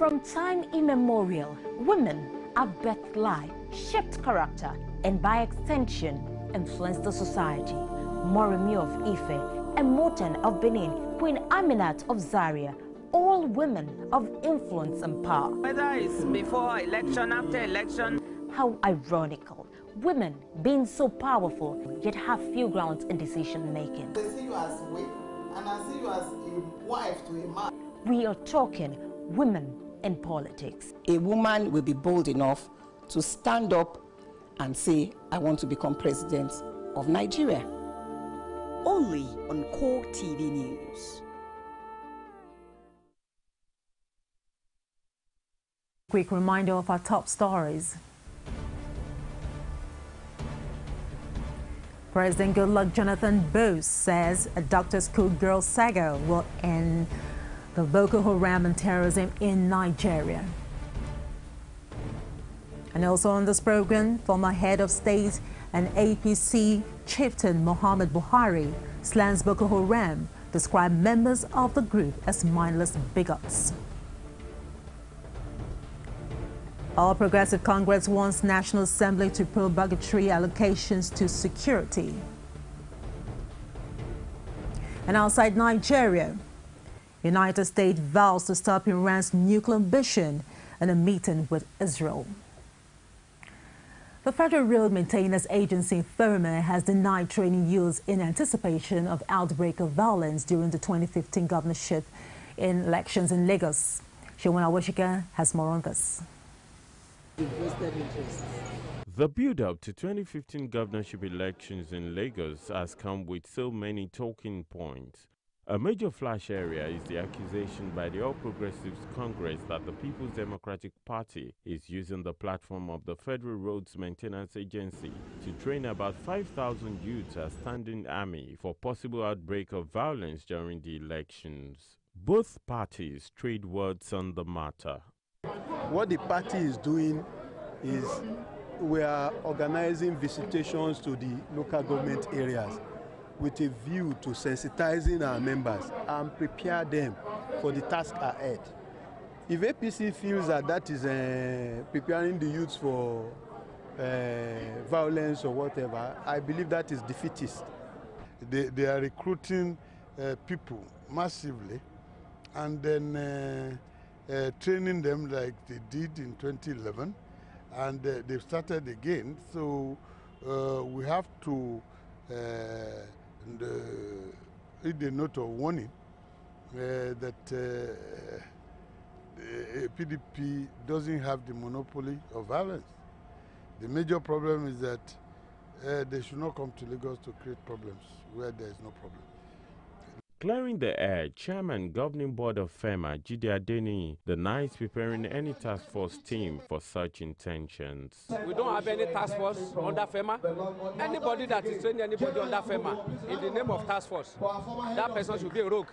From time immemorial, women have birthed life, shaped character, and by extension, influenced the society. Moremi of Ife, Emoten of Benin, Queen Aminat of Zaria, all women of influence and power. Whether it's before election, after election. How ironical. Women being so powerful, yet have few grounds in decision making. They see you as weak, and I see you as a wife to a man. We are talking women in politics. A woman will be bold enough to stand up and say, I want to become president of Nigeria. Only on Core TV News. Quick reminder of our top stories. President Goodluck Jonathan Bose says a Dr. Schoolgirl saga will end the Boko Haram and terrorism in Nigeria. And also on this program, former head of state and APC chieftain Muhammad Buhari slams Boko Haram, described members of the group as mindless bigots. All Progressive Congress wants National Assembly to probe budgetary allocations to security. And outside Nigeria, United States vows to stop Iran's nuclear ambition in a meeting with Israel. The Federal Road Maintenance Agency, FERMA, has denied training youths in anticipation of outbreak of violence during the 2015 governorship elections in Lagos. Shewon Awashika has more on this. The build-up to 2015 governorship elections in Lagos has come with so many talking points. A major flash area is the accusation by the All Progressives Congress that the People's Democratic Party is using the platform of the Federal Roads Maintenance Agency to train about 5,000 youths as standing army for possible outbreak of violence during the elections. Both parties trade words on the matter. What the party is doing is we are organizing visitations to the local government areas with a view to sensitizing our members and prepare them for the task ahead. If APC feels that that is preparing the youths for violence or whatever, I believe that is defeatist. They are recruiting people massively and then training them like they did in 2011, and they've started again. So we have to read a note of warning that PDP doesn't have the monopoly of violence. The major problem is that they should not come to Lagos to create problems where there is no problem. Clearing the air, Chairman Governing Board of FEMA, Jide Adeniyi, denies preparing any task force team for such intentions. We don't have any task force under FEMA. Anybody that is training anybody under FEMA in the name of task force, that person should be a rogue.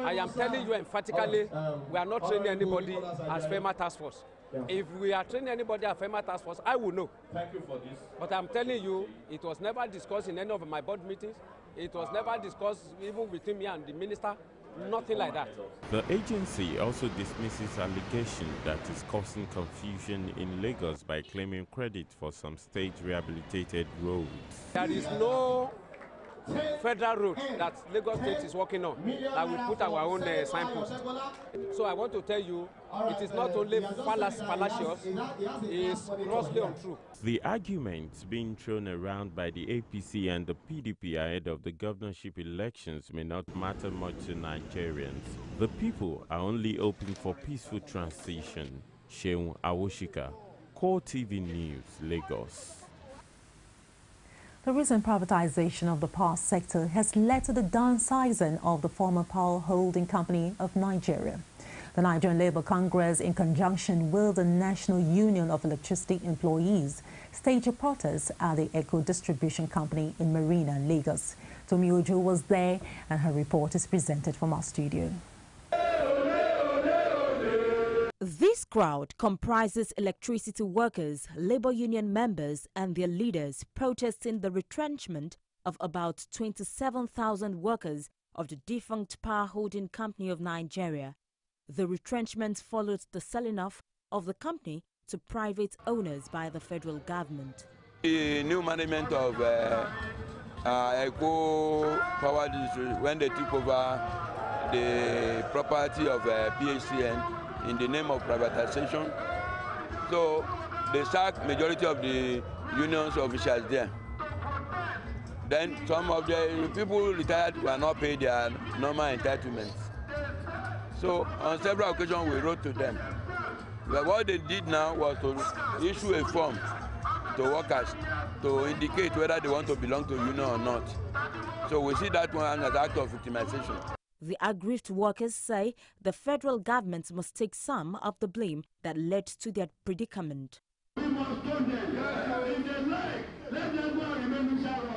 I am telling you emphatically, we are not training anybody as FEMA task force. If we are training anybody as FEMA task force, I will know. Thank you for this. But I'm telling you, it was never discussed in any of my board meetings. It was never discussed even between me and the minister, nothing like that. The agency also dismisses allegation that is causing confusion in Lagos by claiming credit for some state rehabilitated roads. There is no federal road that Lagos State is working on that we put our own signpost. So I want to tell you, it is not only fallacious, it is grossly untrue. The arguments being thrown around by the APC and the PDP ahead of the governorship elections may not matter much to Nigerians. The people are only hoping for peaceful transition. Shewon Awashika, Core TV News, Lagos. The recent privatization of the power sector has led to the downsizing of the former Power Holding Company of Nigeria. The Nigerian Labour Congress, in conjunction with the National Union of Electricity Employees, staged a protest at the Eco Distribution Company in Marina, Lagos. Tomi Ojo was there, and her report is presented from our studio. This crowd comprises electricity workers, labor union members and their leaders protesting the retrenchment of about 27,000 workers of the defunct Power Holding Company of Nigeria. The retrenchment followed the selling off of the company to private owners by the federal government. The new management of Eco Power District, when they took over the property of PHCN in the name of privatization, so they sacked majority of the unions officials there. Then some of the people retired were not paid their normal entitlements. So on several occasions we wrote to them. But what they did now was to issue a form to workers to indicate whether they want to belong to a union or not. So we see that one as an act of victimization. The aggrieved workers say the federal government must take some of the blame that led to their predicament. We must tell them, if they like, let them go and remain in Sharon.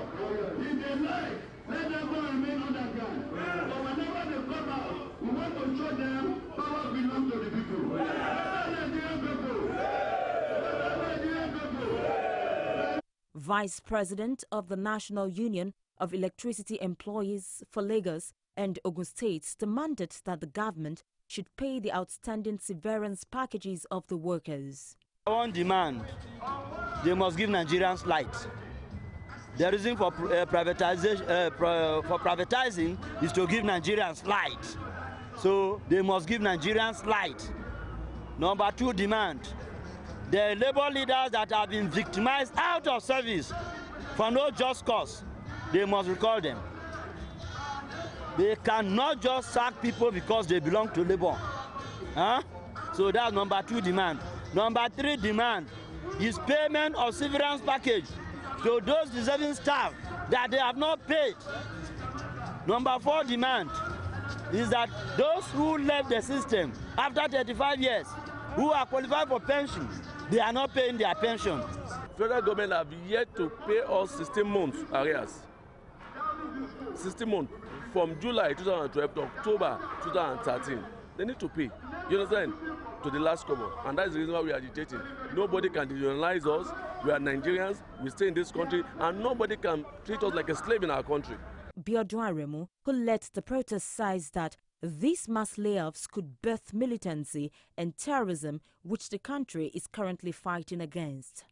If they like, let them go and remain underground. But whenever they come out, we want to show them power belongs to the people. Nigerian people. Nigerian people. Vice President of the National Union of Electricity Employees for Lagos and Ogun State demanded that the government should pay the outstanding severance packages of the workers. On demand, they must give Nigerians light. The reason for privatizing is to give Nigerians light. So they must give Nigerians light. Number two demand, the labor leaders that have been victimized out of service for no just cause, they must recall them. They cannot just sack people because they belong to labor. So that's number two demand. Number three demand is payment of severance package to those deserving staff that they have not paid. Number four demand is that those who left the system after 35 years, who are qualified for pension, they are not paying their pension. Federal government have yet to pay us 16 months arrears. 16 months from July 2012 to October 2013. They need to pay. You understand? To the last cover, and that's the reason why we are agitating. Nobody can deunionize us. We are Nigerians. We stay in this country, and nobody can treat us like a slave in our country. Biodun Aremu, who led the protest, says that these mass layoffs could birth militancy and terrorism, which the country is currently fighting against.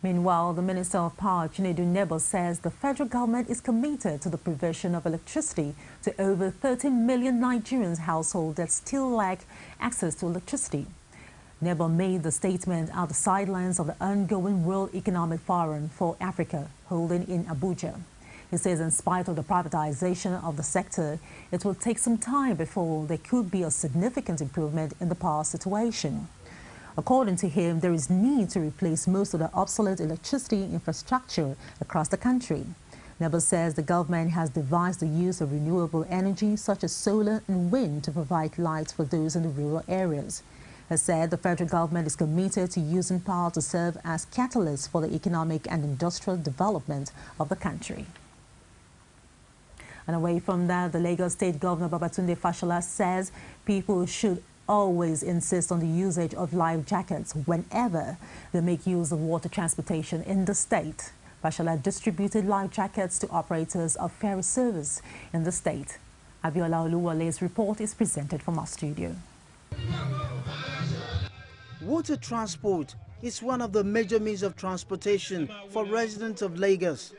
Meanwhile, the Minister of Power, Chinedu Nebo, says the federal government is committed to the provision of electricity to over 13 million Nigerian households that still lack access to electricity. Nebo made the statement at the sidelines of the ongoing World Economic Forum for Africa, holding in Abuja. He says in spite of the privatization of the sector, it will take some time before there could be a significant improvement in the power situation. According to him, there is need to replace most of the obsolete electricity infrastructure across the country. Nebo says the government has devised the use of renewable energy such as solar and wind to provide light for those in the rural areas. He said the federal government is committed to using power to serve as catalyst for the economic and industrial development of the country. And away from that, the Lagos State Governor Babatunde Fashola says people should always insist on the usage of life jackets whenever they make use of water transportation in the state. Fashola distributed life jackets to operators of ferry service in the state. Abiola Oluwale's report is presented from our studio. Water transport is one of the major means of transportation for residents of Lagos.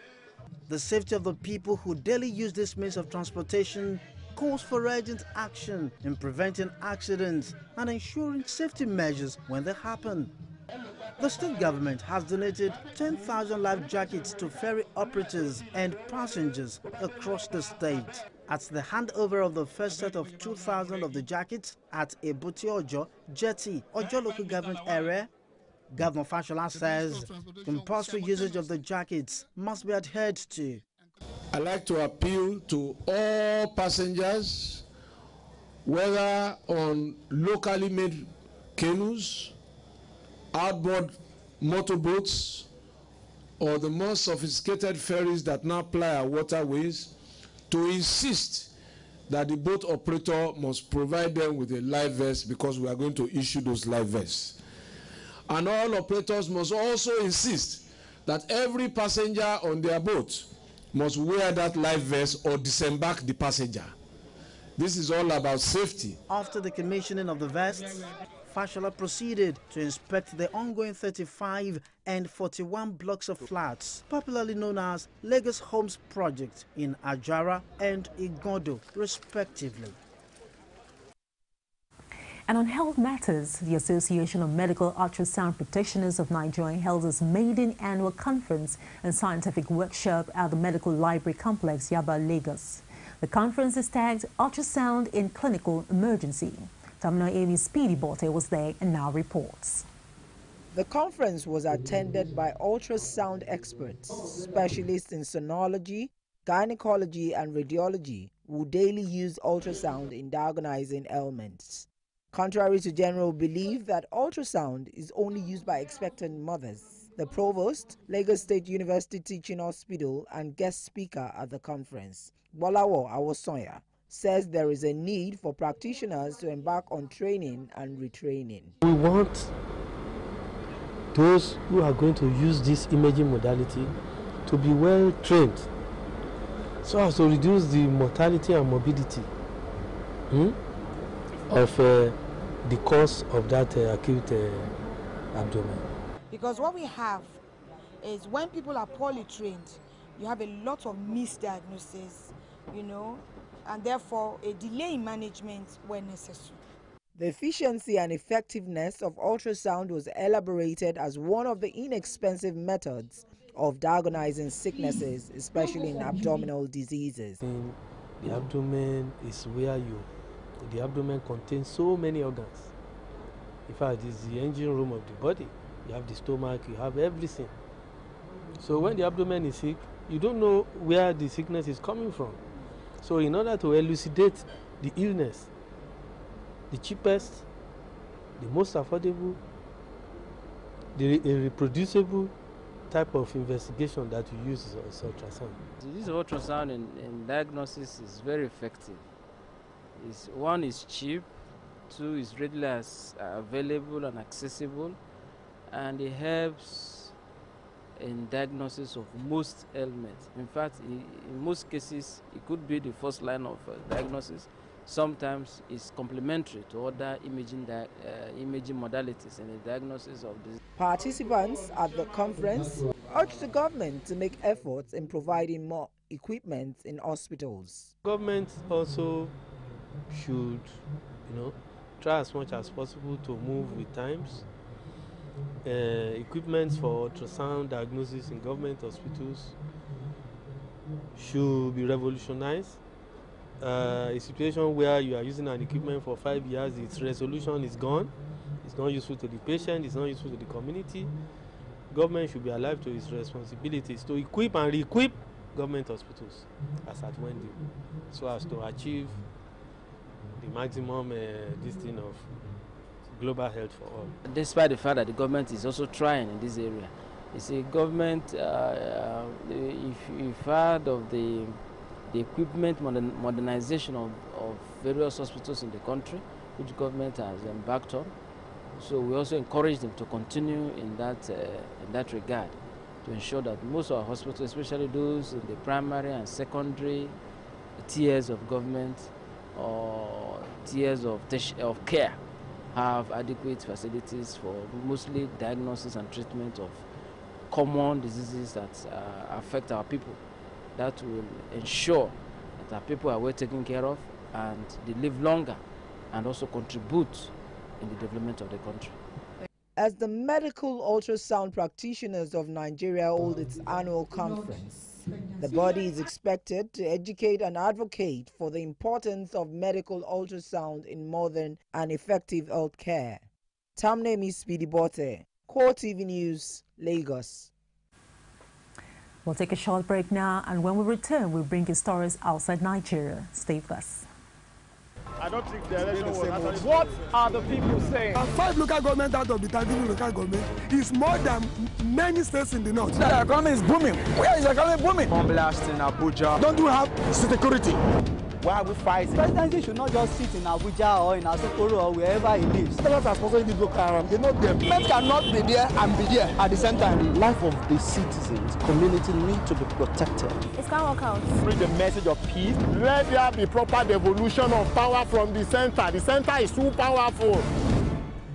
The safety of the people who daily use this means of transportation calls for urgent action in preventing accidents and ensuring safety measures when they happen. The state government has donated 10,000 life jackets to ferry operators and passengers across the state. At the handover of the first set of 2,000 of the jackets at Ebute Ojo, Jetty, Ojo local government area, Governor Fashola says compulsory usage of the jackets must be adhered to. I'd like to appeal to all passengers, whether on locally made canoes, outboard motorboats, or the more sophisticated ferries that now ply our waterways, to insist that the boat operator must provide them with a life vest, because we are going to issue those life vests. And all operators must also insist that every passenger on their boat must wear that life vest or disembark the passenger. This is all about safety. After the commissioning of the vests, Fashola proceeded to inspect the ongoing 35 and 41 blocks of flats, popularly known as Lagos Homes Project in Ajara and Igodo, respectively. And on health matters, the Association of Medical Ultrasound Practitioners of Nigeria held its maiden annual conference and scientific workshop at the Medical Library Complex, Yaba, Lagos. The conference is tagged Ultrasound in Clinical Emergency. Tamina Amy Speedy Bote was there and now reports. The conference was attended by ultrasound experts, specialists in sonology, gynecology and radiology who daily use ultrasound in diagnosing ailments. Contrary to general belief that ultrasound is only used by expectant mothers, the provost, Lagos State University Teaching Hospital and guest speaker at the conference, Bolawo Awosonya, says there is a need for practitioners to embark on training and retraining. We want those who are going to use this imaging modality to be well trained so as to reduce the mortality and morbidity of the cause of that acute abdomen. Because what we have is when people are poorly trained, you have a lot of misdiagnosis, and therefore a delay in management when necessary. The efficiency and effectiveness of ultrasound was elaborated as one of the inexpensive methods of diagnosing sicknesses, especially in abdominal diseases. The abdomen is where the abdomen contains so many organs. In fact, it's the engine room of the body. You have the stomach, you have everything. So when the abdomen is sick, you don't know where the sickness is coming from. So in order to elucidate the illness, the cheapest, the most affordable, the reproducible type of investigation that you use is ultrasound. This ultrasound in diagnosis is very effective. One is cheap, two is readily available and accessible, and it helps in diagnosis of most ailments. In fact, in most cases, it could be the first line of diagnosis. Sometimes it's complementary to other imaging modalities in the diagnosis of disease. Participants at the conference urged the government to make efforts in providing more equipment in hospitals. Government also should, try as much as possible to move with times. Equipment for ultrasound diagnosis in government hospitals should be revolutionized. A situation where you are using an equipment for 5 years, its resolution is gone. It's not useful to the patient, it's not useful to the community. Government should be alive to its responsibilities to equip and re-equip government hospitals as at when due, so as to achieve the maximum of global health for all. Despite the fact that the government is also trying in this area, you see, government, if you've heard of the equipment modernization of various hospitals in the country, which government has embarked on, so we also encourage them to continue in that regard, to ensure that most of our hospitals, especially those in the primary and secondary tiers of government or tiers of care, have adequate facilities for mostly diagnosis and treatment of common diseases that affect our people. That will ensure that our people are well taken care of and they live longer and also contribute in the development of the country. As the Medical Ultrasound Practitioners of Nigeria hold its annual conference, the body is expected to educate and advocate for the importance of medical ultrasound in modern and effective health care. Tamnemi Speedy Bote, Core TV News, Lagos. We'll take a short break now, and when we return, we'll bring you stories outside Nigeria. Stay with us. I don't think the election was actually... What are the people saying? 5 local government out of the 13 local government is more than many states in the north. The economy is booming. Where is the economy booming? Bomb blast in Abuja. Don't you have security? Why are we fighting? Presidency should not just sit in Abuja or in Asokoro or wherever he lives. Those are sponsoring the Boko Haram. They know them. Men cannot be there and be there at the same time. The life of the citizens, community need to be protected. It can't work out. Bring the message of peace. Let there be proper devolution of power from the center. The center is too powerful.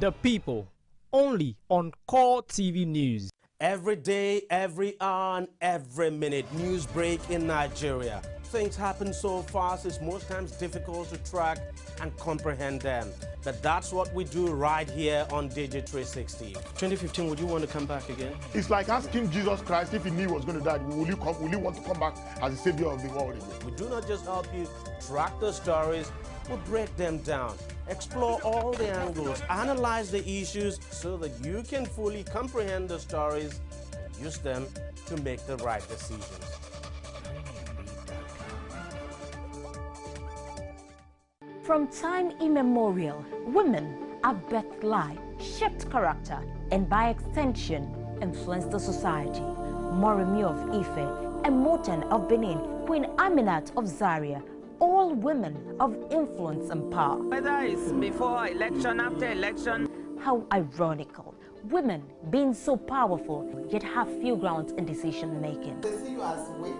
The People, only on Core TV News. Every day, every hour, and every minute, news break in Nigeria. Things happen so fast, it's most times difficult to track and comprehend them. But that's what we do right here on Digi360. 2015, would you want to come back again? It's like asking Jesus Christ if he knew he was going to die, will you want to come back as the savior of the world again? We do not just help you track the stories, we break them down, explore all the angles, analyze the issues so that you can fully comprehend the stories and use them to make the right decisions. From time immemorial, women have birthed life, shaped character, and by extension, influenced the society. Moremi of Ife, Emoten of Benin, Queen Aminat of Zaria, all women of influence and power. Whether it's before election, after election. How ironical. Women being so powerful, yet have few grounds in decision making. They see you as a wife,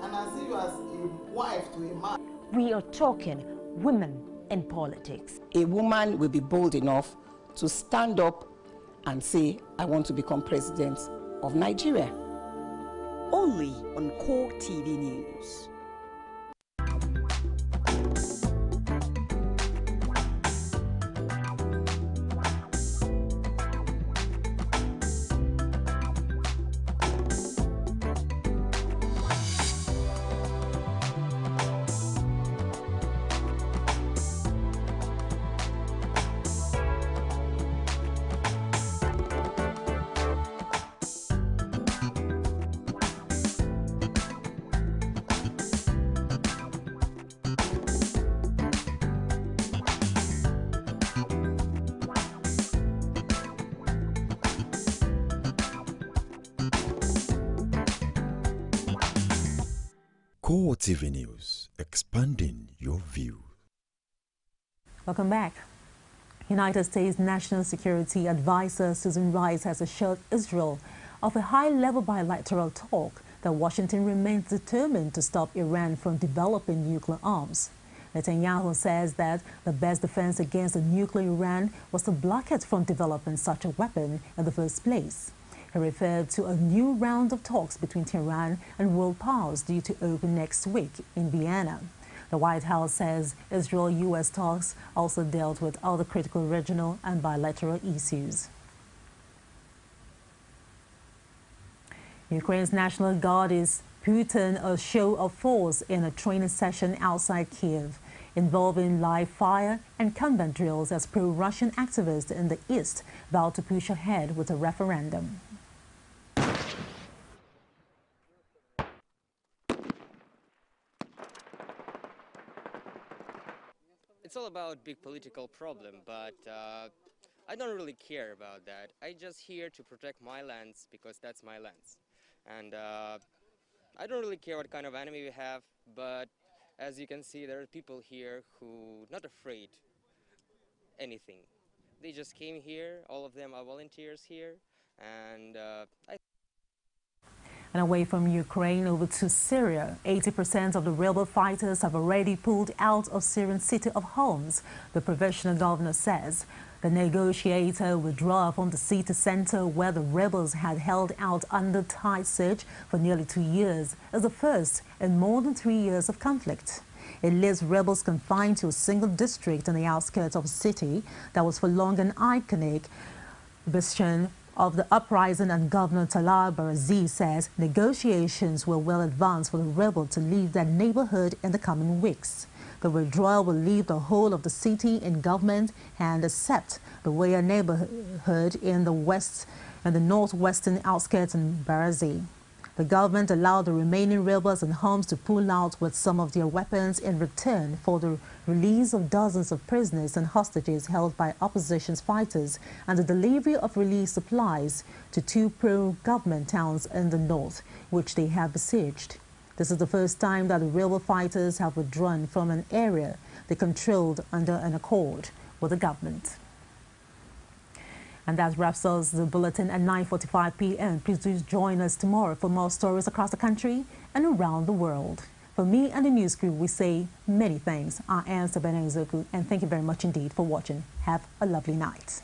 and I see you as a wife to a man. We are talking women in politics. A woman will be bold enough to stand up and say, I want to become president of Nigeria. Only on Core TV News. Core TV News, expanding your view. Welcome back. United States National Security Advisor Susan Rice has assured Israel of a high-level bilateral talk that Washington remains determined to stop Iran from developing nuclear arms. Netanyahu says that the best defense against a nuclear Iran was to block it from developing such a weapon in the first place. He referred to a new round of talks between Tehran and world powers due to open next week in Vienna. The White House says Israel-U.S. talks also dealt with other critical regional and bilateral issues. Ukraine's National Guard is putting a show of force in a training session outside Kiev, involving live fire and combat drills as pro-Russian activists in the east vow to push ahead with a referendum. It's all about big political problem, but I don't really care about that. I just here to protect my lands because that's my lands. And I don't really care what kind of enemy we have, but as you can see, there are people here who not afraid anything. They just came here, all of them are volunteers here, and And away from Ukraine, over to Syria, 80% of the rebel fighters have already pulled out of Syrian city of Homs, the provincial governor says. The negotiator withdrew from the city center where the rebels had held out under tight siege for nearly 2 years, as the first in more than 3 years of conflict. It leaves rebels confined to a single district in the outskirts of a city that was for long an iconic bastion of the uprising, and Governor Talal Barazi says negotiations were well advanced for the rebels to leave their neighborhood in the coming weeks. The withdrawal will leave the whole of the city in government and except the Waya neighborhood in the west and the northwestern outskirts in Barazi. The government allowed the remaining rebels in Homs to pull out with some of their weapons in return for the release of dozens of prisoners and hostages held by opposition fighters and the delivery of relief supplies to 2 pro-government towns in the north, which they have besieged. This is the first time that the rebel fighters have withdrawn from an area they controlled under an accord with the government. And that wraps up the bulletin at 9:45 p.m. Please do join us tomorrow for more stories across the country and around the world. For me and the news crew, we say many thanks. I am Sabena Izoku, and thank you very much indeed for watching. Have a lovely night.